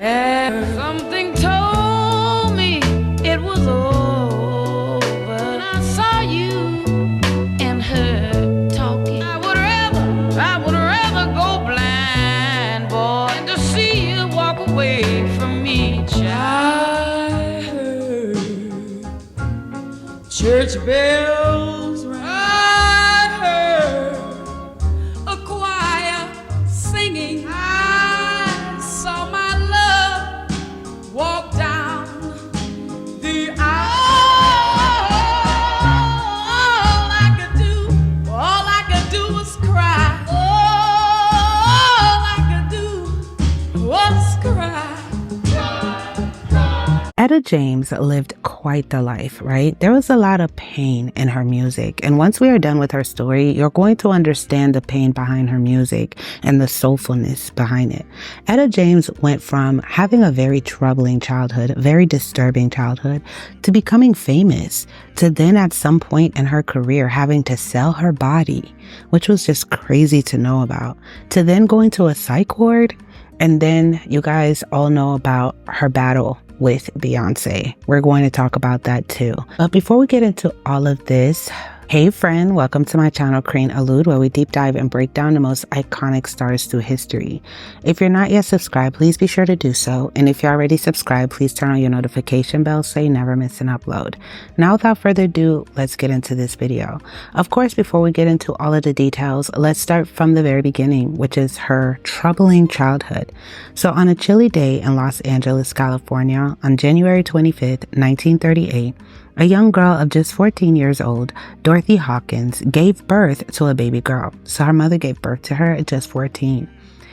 Something told me it was over. I saw you and her talking. I would rather go blind, boy, than to see you walk away from me, child. I heard church bells ring. I heard a choir singing. I saw my love walk down the aisle. All I could do was cry. All I could do was cry. Etta James lived quite the life, right? There was a lot of pain in her music, and once we are done with her story, you're going to understand the pain behind her music and the soulfulness behind it. Etta James went from having a very troubling childhood, very disturbing childhood, to becoming famous, to then at some point in her career having to sell her body, which was just crazy to know about, to then going to a psych ward, and then you guys all know about her battle with Beyonce. We're going to talk about that too. But before we get into all of this, hey friend, welcome to my channel, caII Allude, where we deep dive and break down the most iconic stars through history. If you're not yet subscribed, please be sure to do so. And if you're already subscribed, please turn on your notification bell so you never miss an upload. Now, without further ado, let's get into this video. Of course, before we get into all of the details, let's start from the very beginning, which is her troubling childhood. So on a chilly day in Los Angeles, California, on January 25th, 1938, a young girl of just 14 years old, Dorothy Hawkins, gave birth to a baby girl. So her mother gave birth to her at just 14.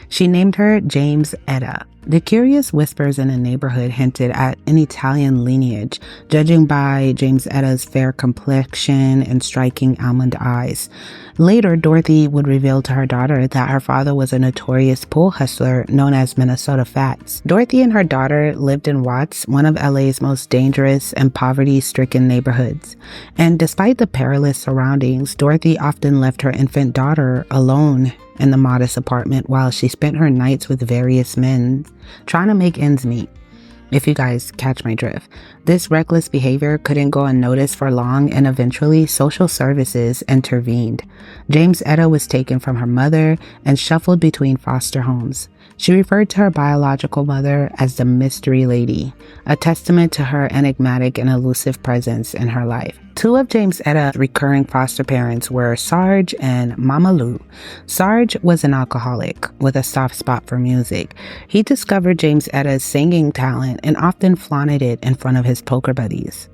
She named her James Etta. The curious whispers in the neighborhood hinted at an Italian lineage, judging by James Etta's fair complexion and striking almond eyes. Later, Dorothy would reveal to her daughter that her father was a notorious pool hustler known as Minnesota Fats. Dorothy and her daughter lived in Watts, one of LA's most dangerous and poverty-stricken neighborhoods. And despite the perilous surroundings, Dorothy often left her infant daughter alone in the modest apartment while she spent her nights with various men, trying to make ends meet. If you guys catch my drift. This reckless behavior couldn't go unnoticed for long, and eventually social services intervened. James Etta was taken from her mother and shuffled between foster homes. She referred to her biological mother as the Mystery Lady, a testament to her enigmatic and elusive presence in her life. Two of James Etta's recurring foster parents were Sarge and Mama Lou. Sarge was an alcoholic with a soft spot for music. He discovered James Etta's singing talent and often flaunted it in front of his poker buddies.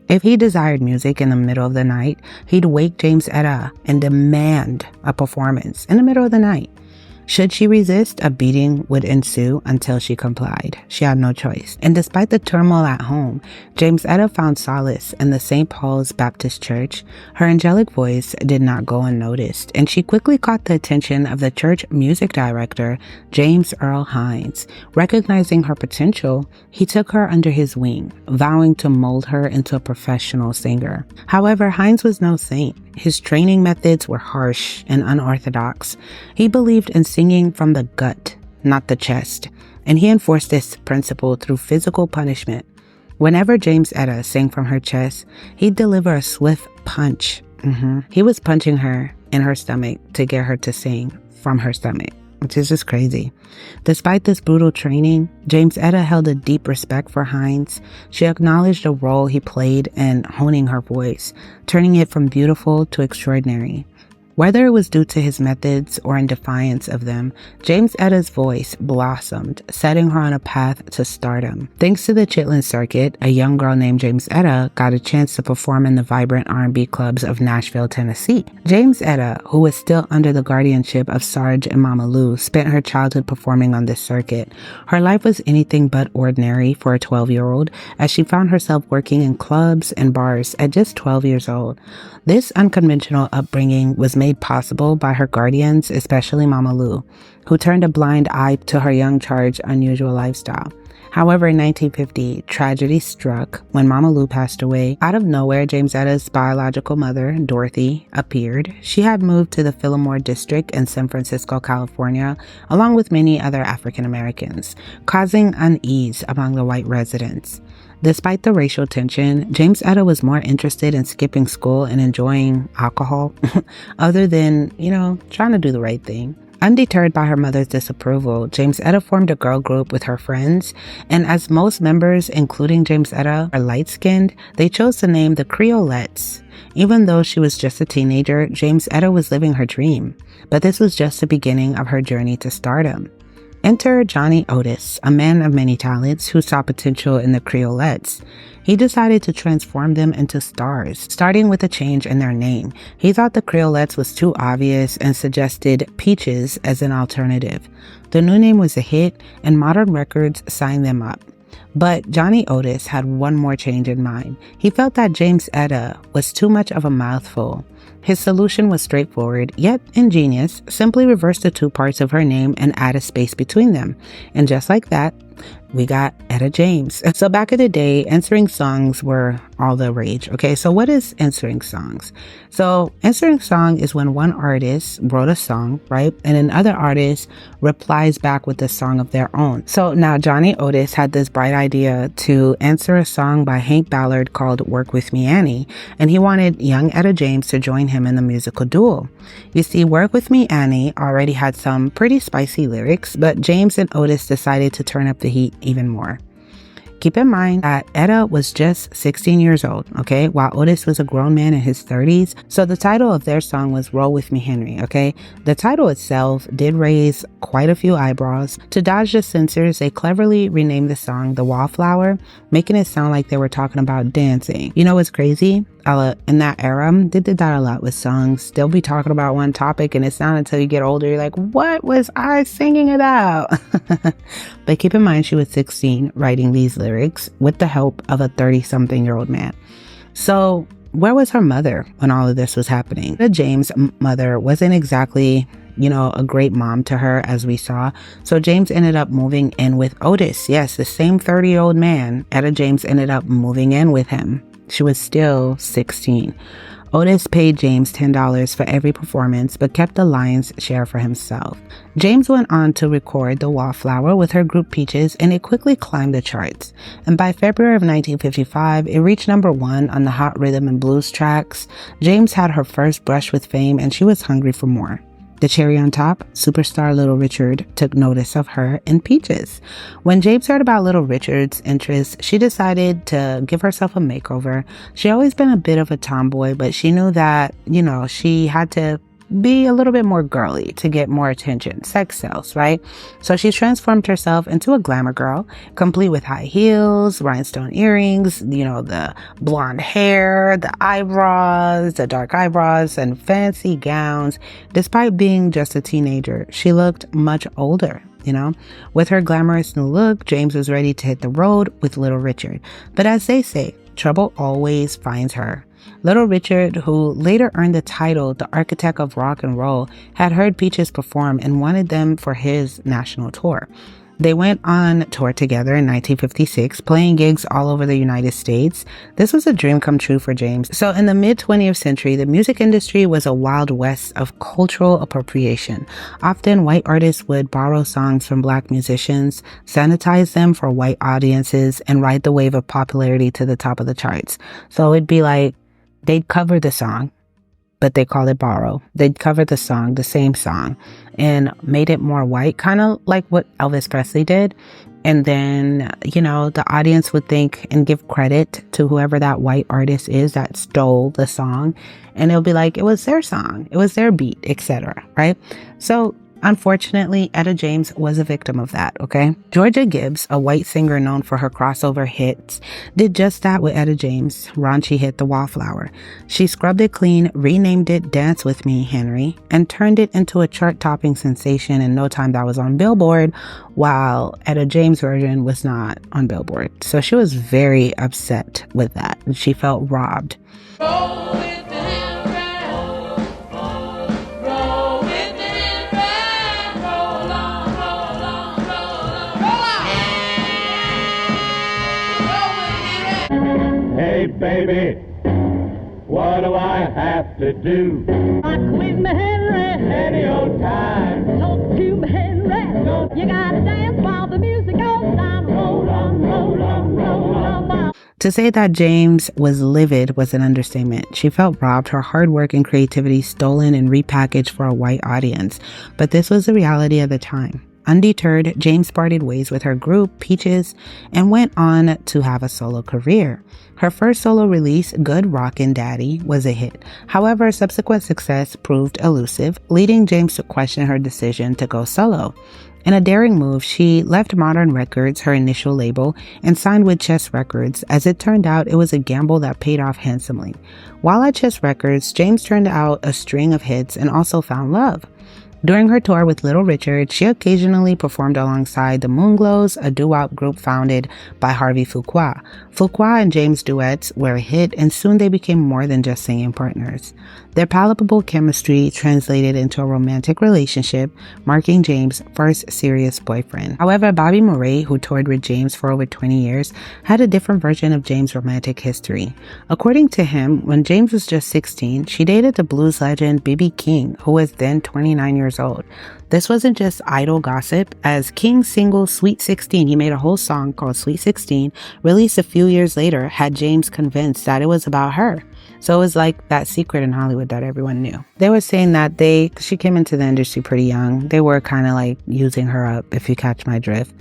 If he desired music in the middle of the night, he'd wake James Etta and demand a performance in the middle of the night. Should she resist, a beating would ensue until she complied. She had no choice. And despite the turmoil at home, James Etta found solace in the St. Paul's Baptist Church. Her angelic voice did not go unnoticed, and she quickly caught the attention of the church music director, James Earl Hines. Recognizing her potential, he took her under his wing, vowing to mold her into a professional singer. However, Hines was no saint. His training methods were harsh and unorthodox. He believed in singing from the gut, not the chest, and he enforced this principle through physical punishment. Whenever James Etta sang from her chest, he'd deliver a swift punch. He was punching her in her stomach to get her to sing from her stomach, which is just crazy. Despite this brutal training, James Etta held a deep respect for Hines. She acknowledged the role he played in honing her voice, turning it from beautiful to extraordinary. Whether it was due to his methods or in defiance of them, James Etta's voice blossomed, setting her on a path to stardom. Thanks to the Chitlin circuit, a young girl named James Etta got a chance to perform in the vibrant R&B clubs of Nashville, Tennessee. James Etta, who was still under the guardianship of Sarge and Mama Lou, spent her childhood performing on this circuit. Her life was anything but ordinary for a 12-year-old, as she found herself working in clubs and bars at just 12 years old. This unconventional upbringing was made possible by her guardians, especially Mama Lou. who turned a blind eye to her young charge's unusual lifestyle. However, in 1950, tragedy struck when Mama Lou passed away. Out of nowhere, James Etta's biological mother, Dorothy, appeared. She had moved to the Fillmore district in San Francisco, California, along with many other African Americans, causing unease among the white residents. Despite the racial tension, James Etta was more interested in skipping school and enjoying alcohol, other than, trying to do the right thing. Undeterred by her mother's disapproval, James Etta formed a girl group with her friends, and as most members, including James Etta, are light-skinned, they chose the name the Creolettes. Even though she was just a teenager, James Etta was living her dream, but this was just the beginning of her journey to stardom. Enter Johnny Otis, a man of many talents who saw potential in the Creolettes. He decided to transform them into stars, starting with a change in their name. He thought the Creolettes was too obvious and suggested Peaches as an alternative. The new name was a hit, and modern records signed them up. But Johnny Otis had one more change in mind. He felt that James Etta was too much of a mouthful. His solution was straightforward, yet ingenious. Simply reverse the two parts of her name and add a space between them. And just like that, we got Etta James. So back in the day, answering songs were all the rage. Okay, so what is answering songs? So answering song is when one artist wrote a song, right? And another artist replies back with a song of their own. So now Johnny Otis had this bright idea to answer a song by Hank Ballard called Work With Me Annie. And he wanted young Etta James to join him in the musical duel. You see, Work With Me Annie already had some pretty spicy lyrics, but James and Otis decided to turn up the heat even more. Keep in mind that Etta was just 16 years old, okay, while Otis was a grown man in his 30s. So the title of their song was Roll With Me Henry, okay? The title itself did raise quite a few eyebrows. To dodge the censors, they cleverly renamed the song The Wallflower, making it sound like they were talking about dancing. You know what's crazy? In that era, they did that a lot with songs. They'll be talking about one topic, and it's not until you get older you're like, what was I singing about? But keep in mind, she was 16 writing these lyrics with the help of a 30-something-year-old man. So where was her mother when all of this was happening? The James mother wasn't exactly, a great mom to her, as we saw. So James ended up moving in with Otis. Yes, the same 30-year-old man. Etta James ended up moving in with him. She was still 16. Otis paid James $10 for every performance, but kept the lion's share for himself. James went on to record The Wallflower with her group Peaches, and it quickly climbed the charts. And by February of 1955, it reached #1 on the Hot Rhythm and Blues tracks. James had her first brush with fame, and she was hungry for more. The cherry on top, superstar Little Richard took notice of her in Peaches. When James heard about Little Richard's interest, she decided to give herself a makeover. She always been a bit of a tomboy, but she knew that, she had to be a little bit more girly to get more attention. Sex sells, right? So she transformed herself into a glamour girl, complete with high heels, rhinestone earrings, the blonde hair, the eyebrows, the dark eyebrows, and fancy gowns. Despite being just a teenager, she looked much older. With her glamorous new look, James was ready to hit the road with Little Richard. But as they say, trouble always finds her. Little Richard, who later earned the title the Architect of Rock and Roll, had heard Peaches perform and wanted them for his national tour. They went on tour together in 1956, playing gigs all over the United States. This was a dream come true for James. So in the mid-20th century, the music industry was a wild west of cultural appropriation. Often, white artists would borrow songs from black musicians, sanitize them for white audiences, and ride the wave of popularity to the top of the charts. So it'd be like, they'd cover the song, but they call it borrow. They'd cover the song, the same song, and made it more white, kind of like what Elvis Presley did. And then, the audience would think and give credit to whoever that white artist is that stole the song. And it'll be like, it was their song, it was their beat, etc. Right? So unfortunately, Etta James was a victim of that, okay? Georgia Gibbs, a white singer known for her crossover hits, did just that with Etta James' raunchy hit The Wallflower. She scrubbed it clean, renamed it Dance With Me, Henry, and turned it into a chart-topping sensation in no time. That was on Billboard, while Etta James' version was not on Billboard. So she was very upset with that. She felt robbed. Say, baby, what do I have to do? I quit my Henry Any old time. Don't do my Henry. You gotta dance while the music goes down. Roll on, roll on, roll on. To say that James was livid was an understatement. She felt robbed, her hard work and creativity stolen and repackaged for a white audience. But this was the reality of the time. Undeterred, James parted ways with her group, Peaches, and went on to have a solo career. Her first solo release, Good Rockin' Daddy, was a hit. However, subsequent success proved elusive, leading James to question her decision to go solo. In a daring move, she left Modern Records, her initial label, and signed with Chess Records. As it turned out, it was a gamble that paid off handsomely. While at Chess Records, James turned out a string of hits and also found love. During her tour with Little Richard, she occasionally performed alongside the Moonglows, a doo-wop group founded by Harvey Fuqua. Fuqua and James' duets were a hit, and soon they became more than just singing partners. Their palpable chemistry translated into a romantic relationship, marking James' first serious boyfriend. However, Bobby Murray, who toured with James for over 20 years, had a different version of James' romantic history. According to him, when James was just 16, she dated the blues legend B.B. King, who was then 29 years old. This wasn't just idle gossip, as King's single Sweet 16, he made a whole song called Sweet 16, released a few years later, had James convinced that it was about her. So it was like that secret in Hollywood that everyone knew. They were saying that she came into the industry pretty young. They were kind of like using her up, if you catch my drift.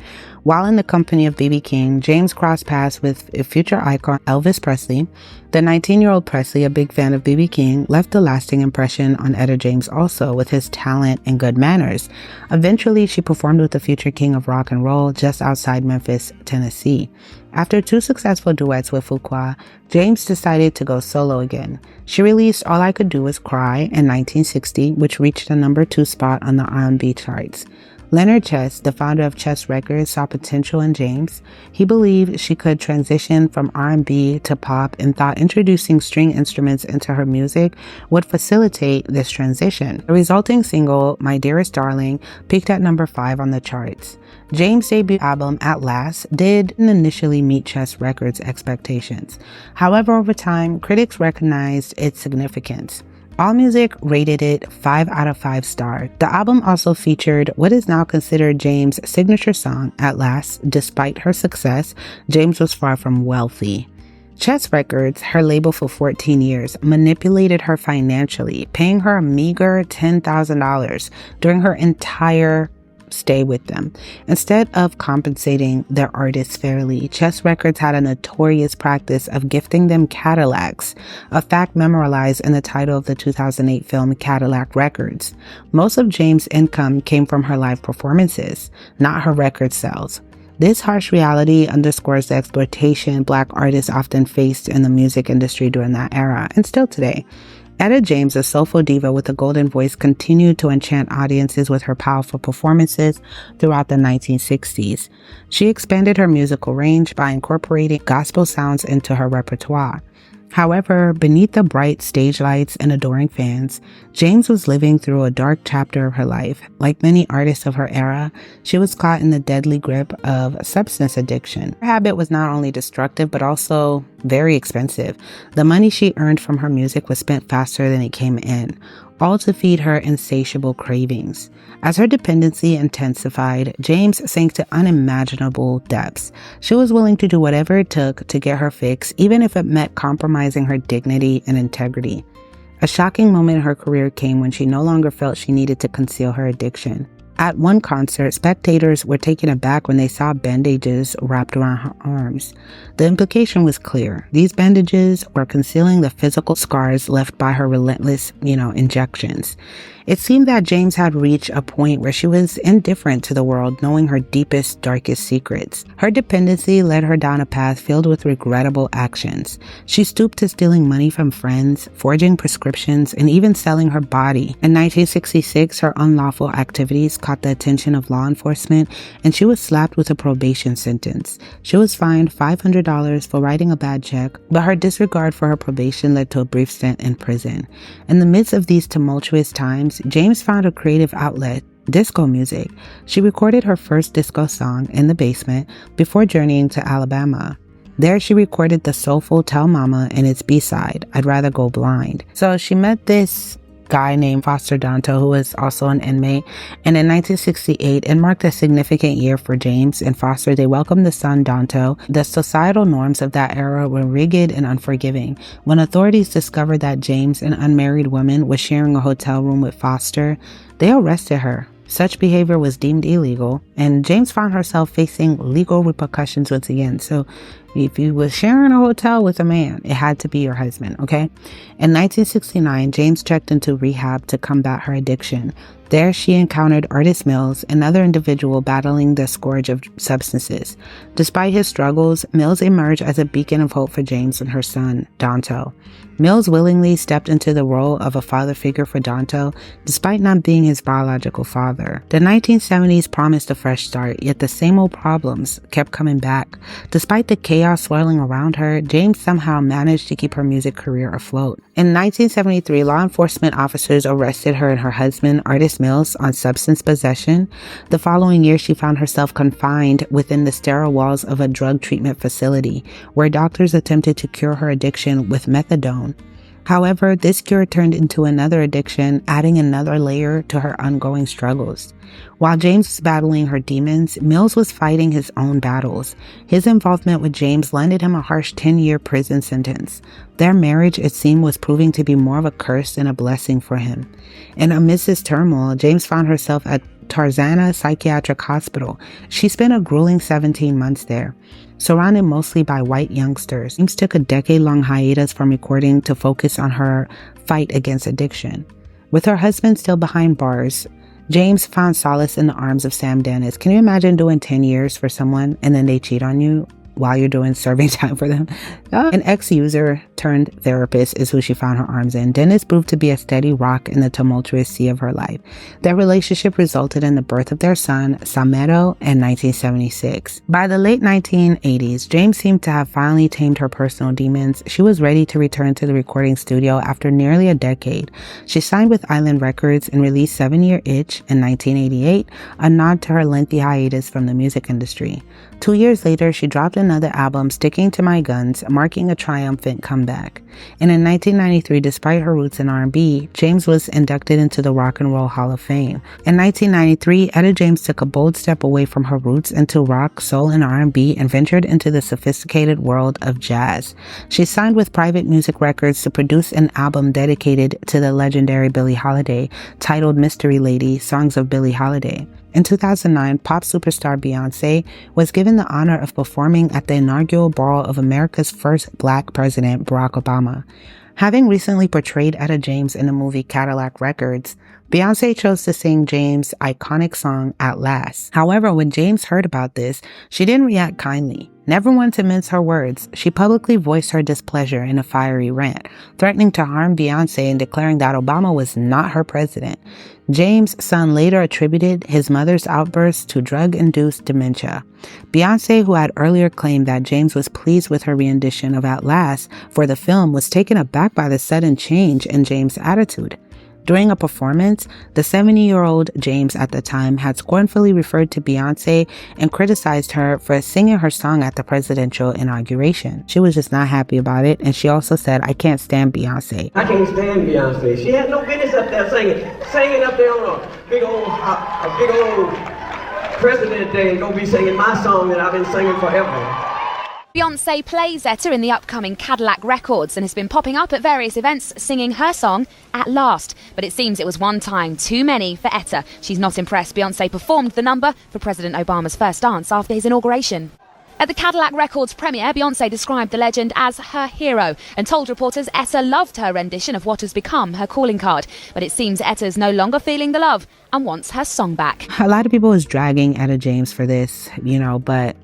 While in the company of B.B. King, James crossed paths with a future icon Elvis Presley. The 19-year-old Presley, a big fan of B.B. King, left a lasting impression on Etta James also with his talent and good manners. Eventually, she performed with the future king of rock and roll just outside Memphis, Tennessee. After 2 successful duets with Fuqua, James decided to go solo again. She released All I Could Do Was Cry in 1960, which reached a number 2 spot on the R&B charts. Leonard Chess, the founder of Chess Records, saw potential in James. He believed she could transition from R&B to pop and thought introducing string instruments into her music would facilitate this transition. The resulting single, My Dearest Darling, peaked at number 5 on the charts. James' debut album, At Last, didn't initially meet Chess Records' expectations. However, over time, critics recognized its significance. AllMusic rated it 5 out of 5 stars. The album also featured what is now considered James' signature song, At Last. Despite her success, James was far from wealthy. Chess Records, her label for 14 years, manipulated her financially, paying her a meager $10,000 during her entire stay with them. Instead of compensating their artists fairly, Chess Records had a notorious practice of gifting them Cadillacs, a fact memorialized in the title of the 2008 film Cadillac Records. Most of James' income came from her live performances, not her record sales. This harsh reality underscores the exploitation Black artists often faced in the music industry during that era, and still today. Etta James, a soulful diva with a golden voice, continued to enchant audiences with her powerful performances throughout the 1960s. She expanded her musical range by incorporating gospel sounds into her repertoire. However, beneath the bright stage lights and adoring fans, James was living through a dark chapter of her life. Like many artists of her era, she was caught in the deadly grip of substance addiction. Her habit was not only destructive, but also very expensive. The money she earned from her music was spent faster than it came in, all to feed her insatiable cravings. As her dependency intensified, James sank to unimaginable depths. She was willing to do whatever it took to get her fix, even if it meant compromising her dignity and integrity. A shocking moment in her career came when she no longer felt she needed to conceal her addiction. At one concert, spectators were taken aback when they saw bandages wrapped around her arms. The implication was clear. These bandages were concealing the physical scars left by her relentless, injections. It seemed that James had reached a point where she was indifferent to the world, knowing her deepest, darkest secrets. Her dependency led her down a path filled with regrettable actions. She stooped to stealing money from friends, forging prescriptions, and even selling her body. In 1966, her unlawful activities caught the attention of law enforcement, and she was slapped with a probation sentence. She was fined $500 for writing a bad check, but her disregard for her probation led to a brief stint in prison. In the midst of these tumultuous times, James found a creative outlet: disco music. She recorded her first disco song in the basement before journeying to Alabama. There she recorded the soulful Tell Mama and its B-side, I'd Rather Go Blind. So she met this guy named Foster Danto, who was also an inmate, and in 1968 it marked a significant year for James and Foster. They welcomed the son Danto. The societal norms of that era were rigid and unforgiving. When authorities discovered that James, an unmarried woman, was sharing a hotel room with Foster, they arrested her. Such behavior was deemed illegal, and James found herself facing legal repercussions once again. So if you were sharing a hotel with a man, it had to be your husband, okay? In 1969, James checked into rehab to combat her addiction. There, she encountered Artis Mills, another individual battling the scourge of substances. Despite his struggles, Mills emerged as a beacon of hope for James and her son, Danto. Mills willingly stepped into the role of a father figure for Danto, despite not being his biological father. The 1970s promised a fresh start, yet the same old problems kept coming back. Despite the chaos swirling around her, James somehow managed to keep her music career afloat. In 1973, law enforcement officers arrested her and her husband, Artis Mills, on substance possession. The following year, she found herself confined within the sterile walls of a drug treatment facility, where doctors attempted to cure her addiction with methadone. However, this cure turned into another addiction, adding another layer to her ongoing struggles. While James was battling her demons, Mills was fighting his own battles. His involvement with James landed him a harsh 10-year prison sentence. Their marriage, it seemed, was proving to be more of a curse than a blessing for him. And amidst this turmoil, James found herself at Tarzana Psychiatric Hospital. She spent a grueling 17 months there. Surrounded mostly by white youngsters, James took a decade-long hiatus from recording to focus on her fight against addiction. With her husband still behind bars, James found solace in the arms of Sam Dennis. Can you imagine doing 10 years for someone and then they cheat on you while you're doing serving time for them? An ex-user turned therapist is who she found her arms in. Dennis proved to be a steady rock in the tumultuous sea of her life. Their relationship resulted in the birth of their son, Samedo, in 1976. By the late 1980s, James seemed to have finally tamed her personal demons. She was ready to return to the recording studio after nearly a decade. She signed with Island Records and released 7 Year Itch in 1988, a nod to her lengthy hiatus from the music industry. 2 years later, she dropped another album, Sticking to My Guns, marking a triumphant comeback. And in 1993, despite her roots in R&B, James was inducted into the Rock and Roll Hall of Fame. In 1993, Etta James took a bold step away from her roots into rock, soul, and R&B and ventured into the sophisticated world of jazz. She signed with Private Music Records to produce an album dedicated to the legendary Billie Holiday, titled Mystery Lady: Songs of Billie Holiday. In 2009, pop superstar Beyonce was given the honor of performing at the inaugural ball of America's first Black president, Barack Obama. Having recently portrayed Etta James in the movie Cadillac Records, Beyonce chose to sing James' iconic song At Last. However, when James heard about this, she didn't react kindly. Never one to mince her words, she publicly voiced her displeasure in a fiery rant, threatening to harm Beyonce and declaring that Obama was not her president. James' son later attributed his mother's outburst to drug-induced dementia. Beyonce, who had earlier claimed that James was pleased with her rendition of At Last for the film, was taken aback by the sudden change in James' attitude. During a performance, the 70-year-old James at the time had scornfully referred to Beyonce and criticized her for singing her song at the presidential inauguration. She was just not happy about it, and she also said, "I can't stand Beyonce." I can't stand Beyonce. She had no business up there singing up there on a big old president day and go be singing my song that I've been singing forever. Beyonce plays Etta in the upcoming Cadillac Records and has been popping up at various events singing her song At Last. But it seems it was one time too many for Etta. She's not impressed Beyonce performed the number for President Obama's first dance after his inauguration. At the Cadillac Records premiere, Beyonce described the legend as her hero and told reporters Etta loved her rendition of what has become her calling card. But it seems Etta's no longer feeling the love and wants her song back. A lot of people was dragging Etta James for this, but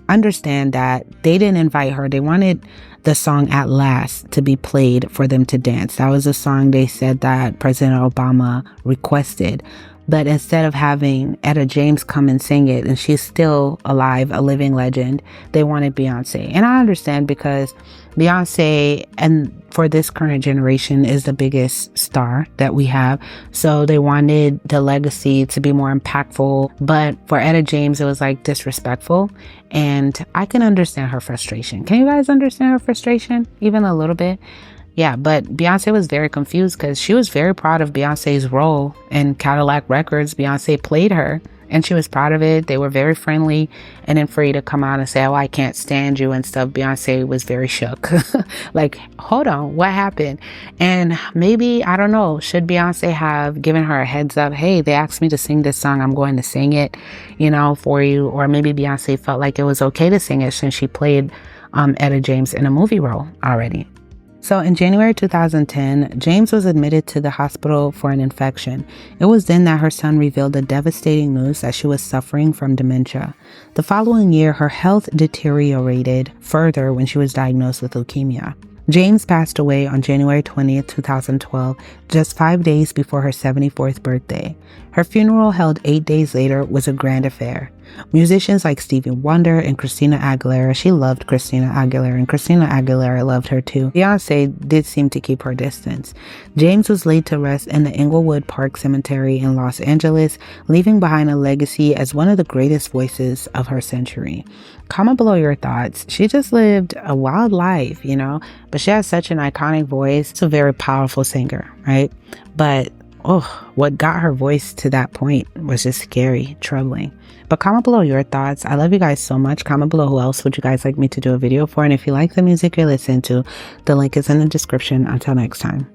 understand that they didn't invite her. They wanted the song At Last to be played for them to dance. That was a song they said that President Obama requested. But instead of having Etta James come and sing it, and she's still alive, a living legend, they wanted Beyonce. And I understand, because Beyonce and for this current generation is the biggest star that we have. So they wanted the legacy to be more impactful. But for Etta James, it was like disrespectful. And I can understand her frustration. Can you guys understand her frustration? Even a little bit? Yeah, but Beyonce was very confused because she was very proud of Beyonce's role in caII Records. Beyonce played her and she was proud of it. They were very friendly. And then for you to come out and say, oh, I can't stand you and stuff, Beyonce was very shook. Like, hold on, what happened? And maybe, I don't know, should Beyonce have given her a heads up? Hey, they asked me to sing this song. I'm going to sing it, you know, for you. Or maybe Beyonce felt like it was okay to sing it since she played Etta James in a movie role already. So in January 2010, James was admitted to the hospital for an infection. It was then that her son revealed the devastating news that she was suffering from dementia. The following year, her health deteriorated further when she was diagnosed with leukemia. James passed away on January 20th, 2012, just 5 days before her 74th birthday. Her funeral, held 8 days later, was a grand affair. Musicians like Stevie Wonder and Christina Aguilera, she loved Christina Aguilera, and Christina Aguilera loved her too. Beyonce did seem to keep her distance. James was laid to rest in the Inglewood Park Cemetery in Los Angeles, leaving behind a legacy as one of the greatest voices of her century. Comment below your thoughts. She just lived a wild life, you know, but she has such an iconic voice. She's a very powerful singer, right? But what got her voice to that point was just scary, troubling. But comment below your thoughts. I love you guys so much. Comment below who else would you guys like me to do a video for. And if you like the music you're listening to, the link is in the description. Until next time.